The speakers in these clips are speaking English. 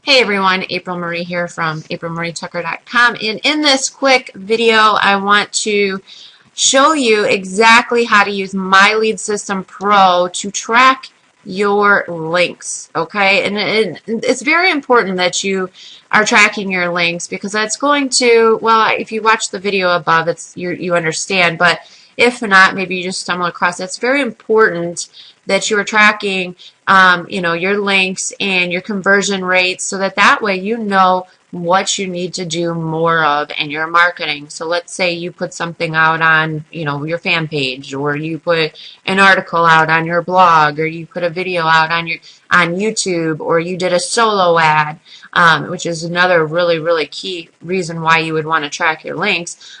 Hey everyone, April Marie here from aprilmarietucker.com, and in this quick video I want to show you exactly how to use My Lead System Pro to track your links, okay? And it's very important that you are tracking your links because that's going to, well, if you watch the video above, you understand, but if not, maybe you just stumble across it. It's very important that you are tracking your links and your conversion rates so that way you know what you need to do more of in your marketing. So let's say you put something out on, your fan page, or you put an article out on your blog, or you put a video out on YouTube, or you did a solo ad, which is another really, really key reason why you would want to track your links.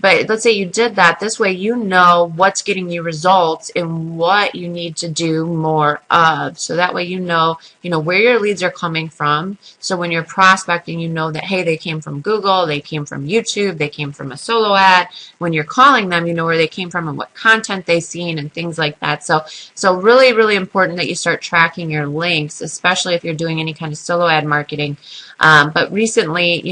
But let's say you did that. This way you know what's getting you results and what you need to do more of. So that way you know where your leads are coming from. So when you're prospecting, you know that, hey, they came from Google, they came from YouTube, they came from a solo ad. When you're calling them, you know where they came from and what content they've seen and things like that. So really, really important that you start tracking your links, especially if you're doing any kind of solo ad marketing. But recently,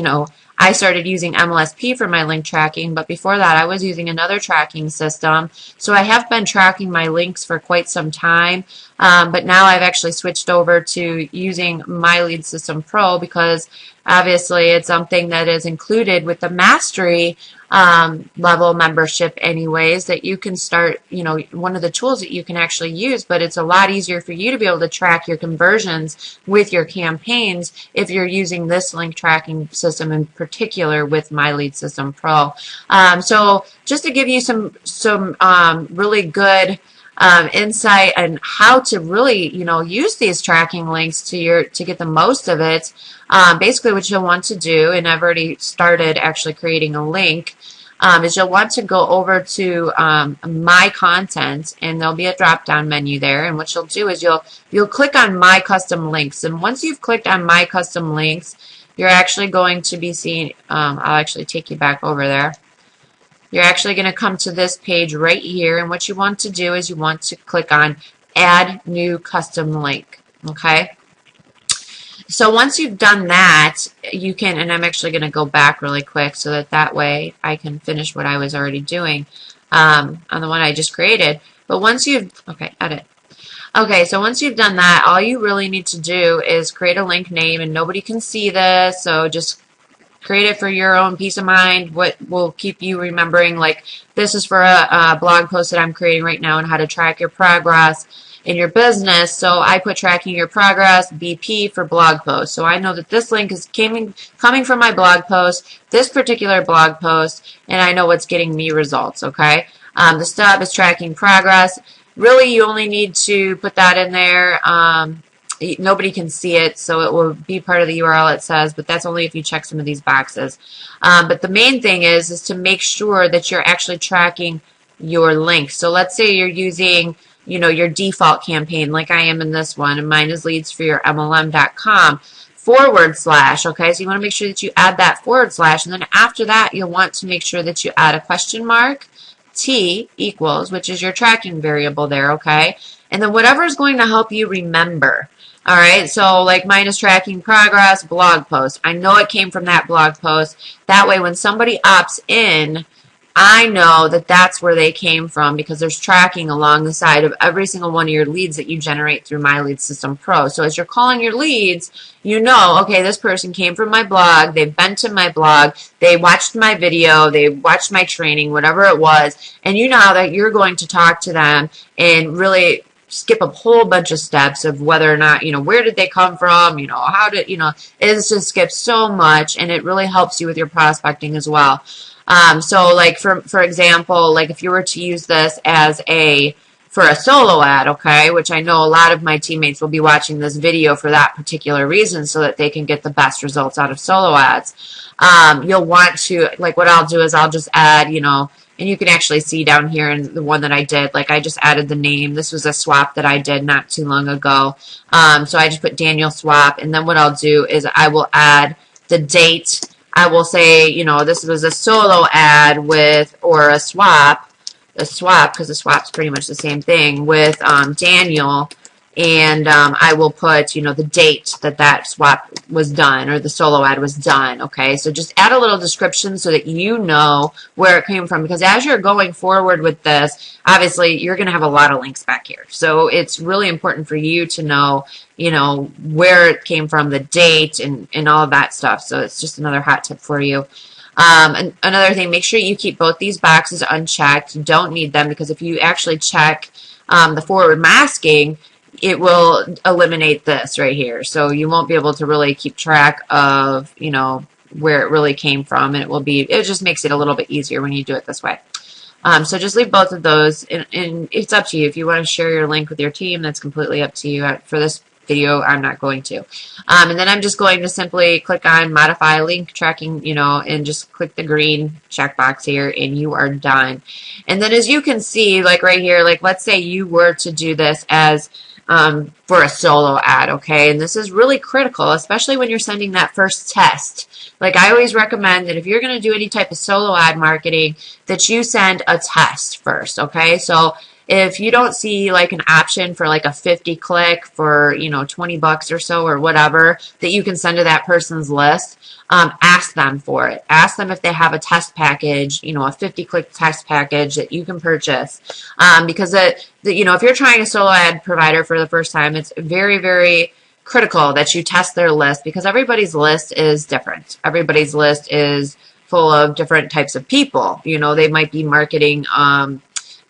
I started using MLSP for my link tracking, but before that I was using another tracking system. So I have been tracking my links for quite some time, but now I've actually switched over to using My Lead System Pro because obviously it's something that is included with the Mastery level membership anyways, that you can start, one of the tools that you can actually use, but it's a lot easier for you to be able to track your conversions with your campaigns if you're using this link tracking system in particular with My Lead System Pro. So just to give you some really good insight on how to really, use these tracking links to get the most of it. Basically what you'll want to do, and I've already started actually creating a link, is you'll want to go over to My Content, and there'll be a drop-down menu there, and what you'll do is you'll click on My Custom Links, and once you've clicked on My Custom Links, you're actually going to be seeing, I'll actually take you back over there. You're actually going to come to this page right here, and what you want to do is you want to click on Add New Custom Link, okay? So once you've done that, you can, and I'm actually going to go back really quick so that way I can finish what I was already doing on the one I just created. But once you've, okay, edit. Okay, so once you've done that, all you really need to do is create a link name, and nobody can see this, so just create it for your own peace of mind. What will keep you remembering, like, this is for a blog post that I'm creating right now on how to track your progress in your business. So I put tracking your progress BP for blog post. So I know that this link is coming from my blog post, this particular blog post, and I know what's getting me results, okay? The stub is tracking progress. Really, you only need to put that in there. Nobody can see it, so it will be part of the URL it says, but that's only if you check some of these boxes. But the main thing is to make sure that you're actually tracking your links. So let's say you're using, your default campaign like I am in this one, and mine is leadsforyourmlm.com /, okay? So you want to make sure that you add that /, and then after that you'll want to make sure that you add a question mark, T equals, which is your tracking variable there, okay? And then whatever is going to help you remember. All right, so like mine is tracking progress, blog post. I know it came from that blog post. That way when somebody opts in, I know that that's where they came from because there's tracking along the side of every single one of your leads that you generate through My Lead System Pro. So as you're calling your leads, you know, okay, this person came from my blog, they've been to my blog, they watched my video, they watched my training, whatever it was, and you know that you're going to talk to them and really skip a whole bunch of steps of whether or not, where did they come from, how did, it's just skips so much, and it really helps you with your prospecting as well. So like for example, like if you were to use this as for a solo ad, okay, which I know a lot of my teammates will be watching this video for that particular reason so that they can get the best results out of solo ads. You'll want to, like what I'll do is I'll just add, and you can actually see down here in the one that I did, like I just added the name. This was a swap that I did not too long ago. So I just put Daniel Swap, and then what I'll do is I will add the date. I will say, this was a solo ad or a swap, because the swap's pretty much the same thing, with Daniel and I will put, you know, the date that that swap was done or the solo ad was done, okay? So just add a little description so that you know where it came from, because as you're going forward with this, obviously you're going to have a lot of links back here. So it's really important for you to know, you know, where it came from, the date, and all of that stuff. So it's just another hot tip for you. And another thing, make sure you keep both these boxes unchecked. You don't need them, because if you actually check the forward masking, it will eliminate this right here. So you won't be able to really keep track of, you know, where it really came from, and it just makes it a little bit easier when you do it this way. So just leave both of those, and it's up to you. If you want to share your link with your team, that's completely up to you. For this video, I'm not going to. And then I'm just going to simply click on modify link tracking, you know, and just click the green checkbox here, and you are done. And then as you can see, like right here, like let's say you were to do this as for a solo ad, okay? And this is really critical, especially when you're sending that first test. Like I always recommend that if you're going to do any type of solo ad marketing, that you send a test first, okay? So if you don't see like an option for like a 50 click for, you know, 20 bucks or so or whatever that you can send to that person's list, ask them for it. Ask them if they have a test package, you know, a 50 click test package that you can purchase. Because you know, if you're trying a solo ad provider for the first time, it's very, very critical that you test their list, because everybody's list is different. Everybody's list is full of different types of people. You know, they might be marketing,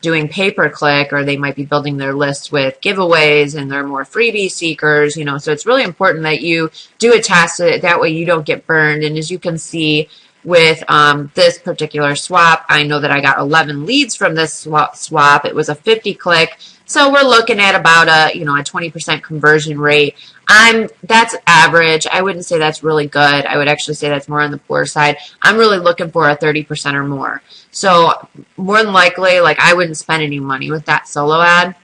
doing pay-per-click, or they might be building their list with giveaways, and they're more freebie seekers, you know. So it's really important that you do a test so that way you don't get burned. And as you can see with this particular swap, I know that I got 11 leads from this swap. It was a 50 click. So we're looking at about a, you know, a 20% conversion rate. That's average. I wouldn't say that's really good. I would actually say that's more on the poor side. I'm really looking for a 30% or more. So more than likely, like I wouldn't spend any money with that solo ad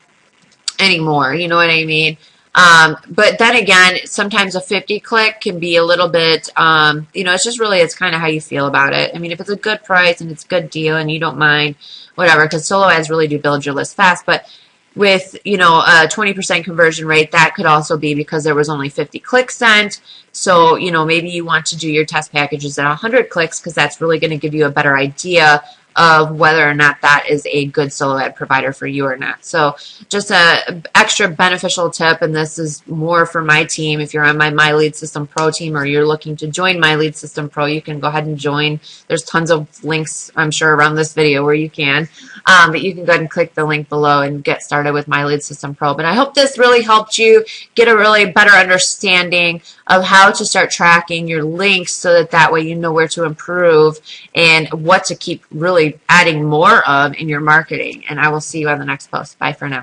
anymore. You know what I mean? But then again, sometimes a 50 click can be a little bit, you know, it's kind of how you feel about it. I mean, if it's a good price and it's a good deal and you don't mind, whatever, because solo ads really do build your list fast. But with, you know, a 20% conversion rate, that could also be because there was only 50 clicks sent. So, you know, maybe you want to do your test packages at 100 clicks, because that's really going to give you a better idea of whether or not that is a good solo ad provider for you or not. So just a extra beneficial tip, and this is more for my team. If you're on my Lead System Pro team, or you're looking to join my Lead System Pro, you can go ahead and join. There's tons of links, I'm sure, around this video where you can. But you can go ahead and click the link below and get started with my Lead System Pro. But I hope this really helped you get a really better understanding of how to start tracking your links, so that way you know where to improve and what to keep really adding more of in your marketing. And I will see you on the next post. Bye for now.